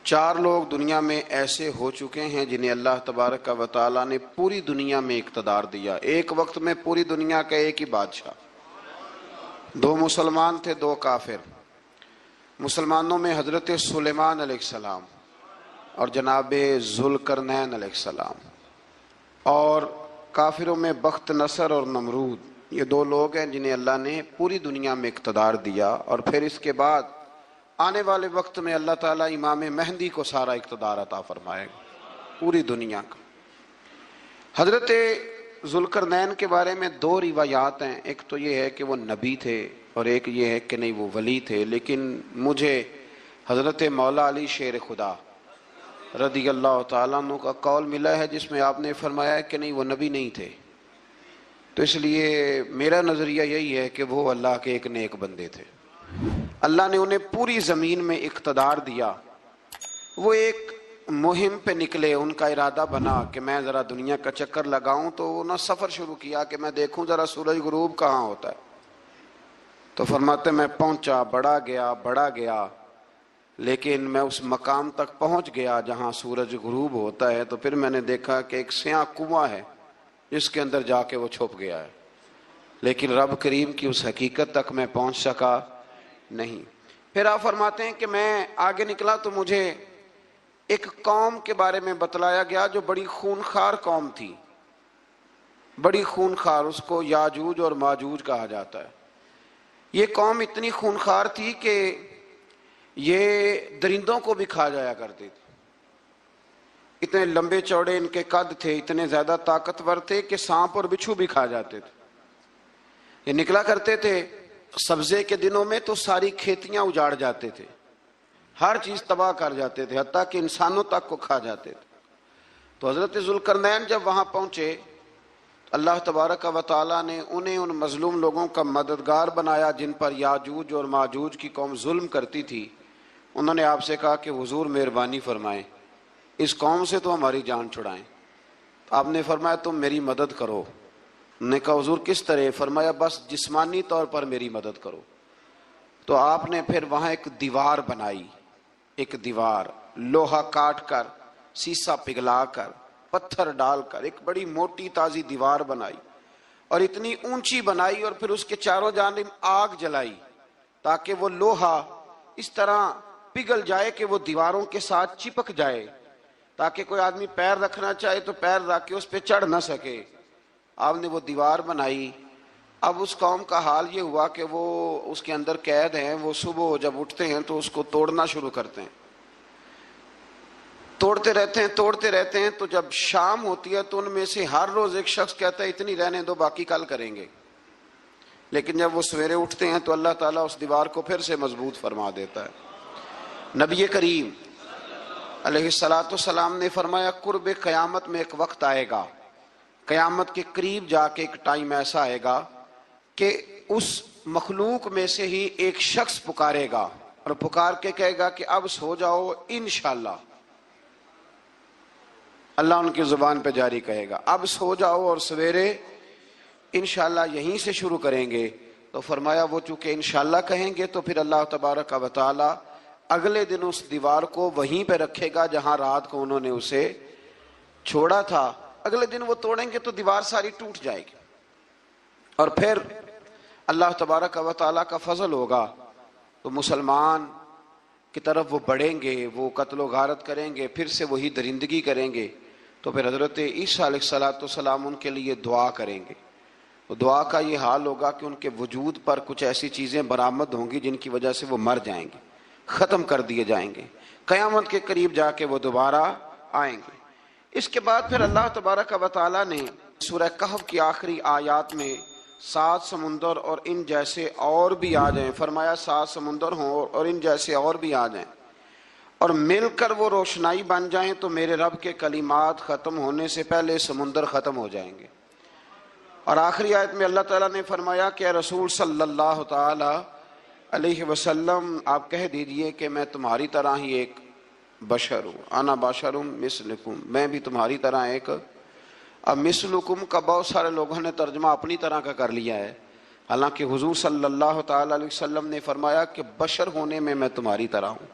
4 لوگ دنیا میں ایسے ہو چکے ہیں جنہیں اللہ تبارک و تعالیٰ نے پوری دنیا میں اقتدار دیا، ایک وقت میں پوری دنیا کا ایک ہی بادشاہ۔ 2 مسلمان تھے، 2 کافر۔ مسلمانوں میں حضرت سلیمان علیہ السلام اور جناب ذوالقرنین علیہ السلام، اور کافروں میں بخت نصر اور نمرود۔ یہ 2 لوگ ہیں جنہیں اللہ نے پوری دنیا میں اقتدار دیا، اور پھر اس کے بعد آنے والے وقت میں اللہ تعالیٰ امام مہدی کو سارا اقتدار عطا فرمائے گا پوری دنیا کا۔ حضرت ذوالقرنین کے بارے میں 2 روایات ہیں، ایک تو یہ ہے کہ وہ نبی تھے اور ایک یہ ہے کہ نہیں وہ ولی تھے، لیکن مجھے حضرت مولا علی شیر خدا رضی اللہ تعالیٰ عنہ کا قول ملا ہے جس میں آپ نے فرمایا ہے کہ نہیں وہ نبی نہیں تھے، تو اس لیے میرا نظریہ یہی ہے کہ وہ اللہ کے ایک نیک بندے تھے۔ اللہ نے انہیں پوری زمین میں اقتدار دیا، وہ ایک مہم پہ نکلے، ان کا ارادہ بنا کہ میں ذرا دنیا کا چکر لگاؤں، تو انہوں نے سفر شروع کیا کہ میں دیکھوں ذرا سورج غروب کہاں ہوتا ہے، تو فرماتے میں پہنچا، بڑا گیا، لیکن میں اس مقام تک پہنچ گیا جہاں سورج غروب ہوتا ہے، تو پھر میں نے دیکھا کہ ایک سیاہ کنواں ہے جس کے اندر جا کے وہ چھپ گیا ہے، لیکن رب کریم کی اس حقیقت تک میں پہنچ سکا نہیں۔ پھر آپ فرماتے ہیں کہ میں آگے نکلا تو مجھے ایک قوم کے بارے میں بتلایا گیا جو بڑی خونخوار قوم تھی، بڑی خونخوار، اس کو یاجوج اور ماجوج کہا جاتا ہے۔ یہ قوم اتنی خونخوار تھی کہ یہ درندوں کو بھی کھا جایا کرتے تھے، اتنے لمبے چوڑے ان کے قد تھے، اتنے زیادہ طاقتور تھے کہ سانپ اور بچھو بھی کھا جاتے تھے۔ یہ نکلا کرتے تھے سبزے کے دنوں میں تو ساری کھیتیاں اجاڑ جاتے تھے، ہر چیز تباہ کر جاتے تھے، حتیٰ کہ انسانوں تک کو کھا جاتے تھے۔ تو حضرت ذوالقرنین جب وہاں پہنچے، اللہ تبارک و تعالیٰ نے انہیں ان مظلوم لوگوں کا مددگار بنایا جن پر یاجوج اور ماجوج کی قوم ظلم کرتی تھی۔ انہوں نے آپ سے کہا کہ حضور مہربانی فرمائیں، اس قوم سے تو ہماری جان چھڑائیں۔ آپ نے فرمایا تم میری مدد کرو۔ انہوں نے کہا حضور کس طرح؟ فرمایا بس جسمانی طور پر میری مدد کرو۔ تو آپ نے پھر وہاں ایک دیوار بنائی، ایک دیوار، لوہا کاٹ کر، سیسا پگھلا کر، پتھر ڈال کر ایک بڑی موٹی تازی دیوار بنائی، اور اتنی اونچی بنائی، اور پھر اس کے چاروں جانب آگ جلائی تاکہ وہ لوہا اس طرح پگھل جائے کہ وہ دیواروں کے ساتھ چپک جائے، تاکہ کوئی آدمی پیر رکھنا چاہے تو پیر رکھ کے اس پہ چڑھ نہ سکے۔ آپ نے وہ دیوار بنائی۔ اب اس قوم کا حال یہ ہوا کہ وہ اس کے اندر قید ہیں، وہ صبح جب اٹھتے ہیں تو اس کو توڑنا شروع کرتے ہیں، توڑتے رہتے ہیں، تو جب شام ہوتی ہے تو ان میں سے ہر روز ایک شخص کہتا ہے اتنی رہنے دو، باقی کل کریں گے۔ لیکن جب وہ سویرے اٹھتے ہیں تو اللہ تعالیٰ اس دیوار کو پھر سے مضبوط فرما دیتا ہے۔ نبی کریم علیہ السلام نے فرمایا قرب قیامت میں ایک وقت آئے گا، قیامت کے قریب جا کے ایک ٹائم ایسا آئے گا کہ اس مخلوق میں سے ہی ایک شخص پکارے گا اور پکار کے کہے گا کہ اب سو جاؤ انشاءاللہ۔ اللہ ان کی زبان پہ جاری کہے گا اب سو جاؤ اور سویرے انشاءاللہ یہیں سے شروع کریں گے۔ تو فرمایا وہ چونکہ انشاءاللہ کہیں گے تو پھر اللہ تبارک و تعالی اگلے دن اس دیوار کو وہیں پہ رکھے گا جہاں رات کو انہوں نے اسے چھوڑا تھا۔ اگلے دن وہ توڑیں گے تو دیوار ساری ٹوٹ جائے گی، اور پھر اللہ تبارک و تعالیٰ کا فضل ہوگا تو مسلمان کی طرف وہ بڑھیں گے، وہ قتل و غارت کریں گے، پھر سے وہی درندگی کریں گے، تو پھر حضرت عیسیٰ علیہ السلام ان کے لیے دعا کریں گے۔ تو دعا کا یہ حال ہوگا کہ ان کے وجود پر کچھ ایسی چیزیں برآمد ہوں گی جن کی وجہ سے وہ مر جائیں گے، ختم کر دیے جائیں گے، قیامت کے قریب جا کے وہ دوبارہ آئیں گے۔ اس کے بعد پھر اللہ تبارک و تعالیٰ نے سورہ کہف کی آخری آیات میں 7 سمندر اور ان جیسے اور بھی آ جائیں، فرمایا 7 سمندر ہوں اور ان جیسے اور بھی آ جائیں اور مل کر وہ روشنائی بن جائیں تو میرے رب کے کلمات ختم ہونے سے پہلے سمندر ختم ہو جائیں گے۔ اور آخری آیت میں اللہ تعالیٰ نے فرمایا کہ اے رسول صلی اللہ تعالی علیہ وسلم آپ کہہ دیجئے کہ میں تمہاری طرح ہی ایک بشر ہوں، انا بشر مثلکم، میں بھی تمہاری طرح ایک۔ اب مثلکم کا بہت سارے لوگوں نے ترجمہ اپنی طرح کا کر لیا ہے، حالانکہ حضور صلی اللہ تعالی علیہ وسلم نے فرمایا کہ بشر ہونے میں میں تمہاری طرح ہوں۔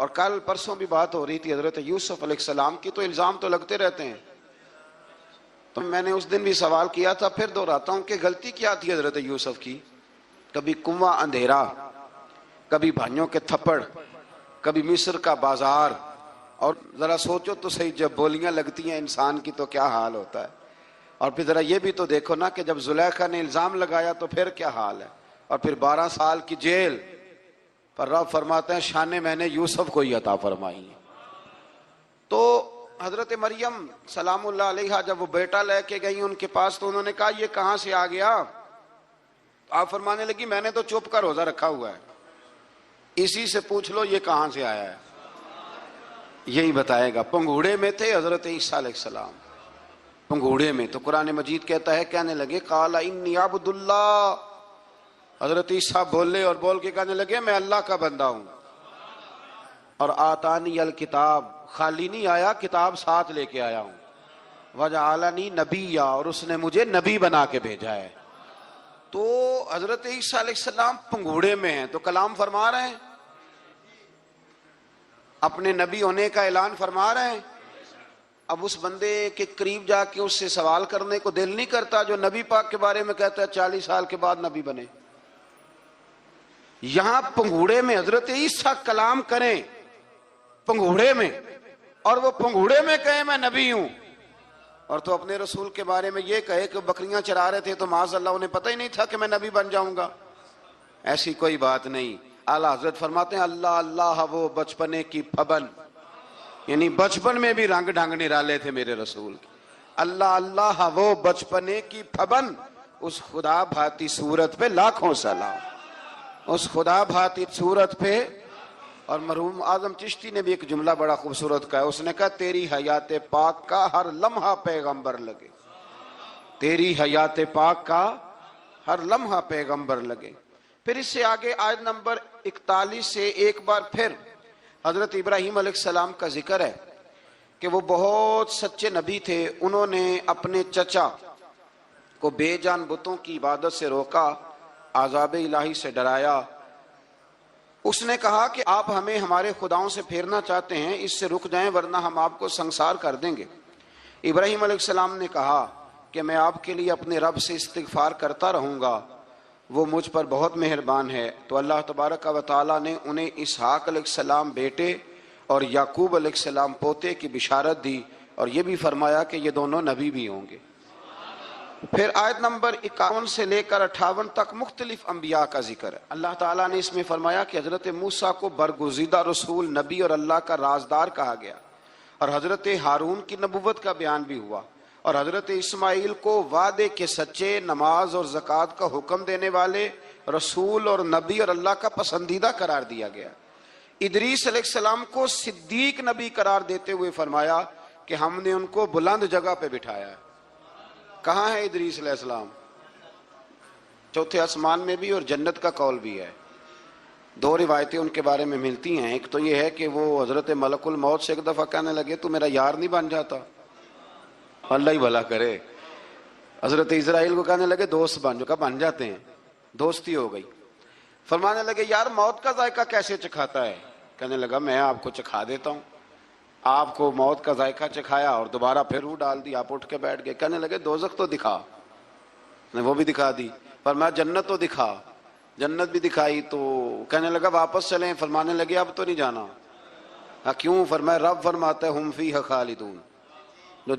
اور کل پرسوں بھی بات ہو رہی تھی حضرت یوسف علیہ السلام کی، تو الزام تو لگتے رہتے ہیں. تو میں نے اس دن بھی سوال کیا تھا، پھر دہراتا ہوں کہ غلطی کیا تھی حضرت یوسف کی؟ کبھی کنواں اندھیرا، کبھی بھائیوں کے تھپڑ، کبھی مصر کا بازار. اور ذرا سوچو تو صحیح، جب بولیاں لگتی ہیں انسان کی تو کیا حال ہوتا ہے. اور پھر ذرا یہ بھی تو دیکھو نا کہ جب زلیخا نے الزام لگایا تو پھر کیا حال ہے. اور پھر 12 سال کی جیل پر رب فرماتے ہیں شان میں نے یوسف کو ہی عطا فرمائی. تو حضرت مریم سلام اللہ علیہا جب وہ بیٹا لے کے گئی ان کے پاس تو انہوں نے کہا یہ کہاں سے آ گیا؟ آپ فرمانے لگی میں نے تو چپ کر روزہ رکھا ہوا ہے، اسی سے پوچھ لو یہ کہاں سے آیا ہے، یہی بتائے گا. پنگوڑے میں تھے حضرت عیسیٰ علیہ السلام، پنگوڑے میں. تو قرآن مجید کہتا ہے کہنے لگے قال انی عبد اللہ. حضرت عیسیٰ بولے اور بول کے کہنے لگے میں اللہ کا بندہ ہوں. اور آتانی الکتاب، خالی نہیں آیا، کتاب ساتھ لے کے آیا ہوں. وجعلنی نبیا، اور اس نے مجھے نبی بنا کے بھیجا ہے. تو حضرت عیسیٰ علیہ السلام پنگوڑے میں ہیں تو کلام فرما رہے ہیں، اپنے نبی ہونے کا اعلان فرما رہے ہیں. اب اس بندے کے قریب جا کے اس سے سوال کرنے کو دل نہیں کرتا جو نبی پاک کے بارے میں کہتا ہے 40 سال کے بعد نبی بنے. یہاں پنگوڑے میں حضرت عیسیٰ کلام کریں، پنگوڑے میں، اور وہ پنگوڑے میں کہے میں نبی ہوں. اور تو اپنے رسول کے بارے میں یہ کہے کہ بکریاں چرا رہے تھے تو معاذ اللہ انہیں پتہ ہی نہیں تھا کہ میں نبی بن جاؤں گا. ایسی کوئی بات نہیں. اعلیٰ حضرت فرماتے ہیں اللہ اللہ وہ بچپنے کی پھبن، یعنی بچپن میں بھی رنگ ڈھنگ نرالے تھے میرے رسول کی. اللہ اللہ وہ بچپنے کی پھبن، اس خدا بھاتی صورت پہ لاکھوں سلام، اس خدا بھاتی صورت پہ. اور مرحوم اعظم چشتی نے بھی ایک جملہ بڑا خوبصورت کہا، اس نے کہا تیری حیات پاک کا ہر لمحہ پیغمبر لگے، تیری حیات پاک کا ہر لمحہ پیغمبر لگے. پھر اس سے آگے آیت نمبر 41 سے ایک بار پھر حضرت ابراہیم علیہ السلام کا ذکر ہے کہ وہ بہت سچے نبی تھے. انہوں نے اپنے چچا کو بے جان بتوں کی عبادت سے روکا، عذاب الہی سے ڈرایا. اس نے کہا کہ آپ ہمیں ہمارے خداؤں سے پھیرنا چاہتے ہیں، اس سے رک جائیں ورنہ ہم آپ کو سنسار کر دیں گے. ابراہیم علیہ السلام نے کہا کہ میں آپ کے لیے اپنے رب سے استغفار کرتا رہوں گا، وہ مجھ پر بہت مہربان ہے. تو اللہ تبارک و تعالیٰ نے انہیں اسحاق علیہ السلام بیٹے اور یعقوب علیہ السلام پوتے کی بشارت دی، اور یہ بھی فرمایا کہ یہ دونوں نبی بھی ہوں گے. پھر آیت نمبر 51 سے لے کر 58 تک مختلف انبیاء کا ذکر ہے. اللہ تعالیٰ نے اس میں فرمایا کہ حضرت موسیٰ کو برگزیدہ رسول، نبی اور اللہ کا رازدار کہا گیا، اور حضرت ہارون کی نبوت کا بیان بھی ہوا، اور حضرت اسماعیل کو وعدے کے سچے، نماز اور زکوٰۃ کا حکم دینے والے رسول اور نبی اور اللہ کا پسندیدہ قرار دیا گیا. ادریس علیہ السلام کو صدیق نبی قرار دیتے ہوئے فرمایا کہ ہم نے ان کو بلند جگہ پہ بٹھایا ہے. کہاں ہے ادریس علیہ السلام؟ چوتھے آسمان میں بھی، اور جنت کا قول بھی ہے. 2 روایتیں ان کے بارے میں ملتی ہیں. ایک تو یہ ہے کہ وہ حضرت ملک الموت سے ایک دفعہ کہنے لگے تو میرا یار نہیں بن جاتا؟ اللہ ہی بھلا کرے. حضرت اسرائیل کو کہنے لگے دوست بن جو، کہا بن جاتے ہیں، دوستی ہو گئی. فرمانے لگے یار موت کا ذائقہ کیسے چکھاتا ہے؟ کہنے لگا میں آپ کو چکھا دیتا ہوں. آپ کو موت کا ذائقہ چکھایا اور دوبارہ پھر روح ڈال دی، آپ اٹھ کے بیٹھ گئے. کہنے لگے دوزخ تو دکھا، نے وہ بھی دکھا دی. فرمایا جنت تو دکھا، جنت بھی دکھائی. تو کہنے لگا واپس چلیں. فرمانے لگے اب تو نہیں جانا. کیوں؟ فرمایا رب فرماتا ہے ہم فیہا خالدون، جو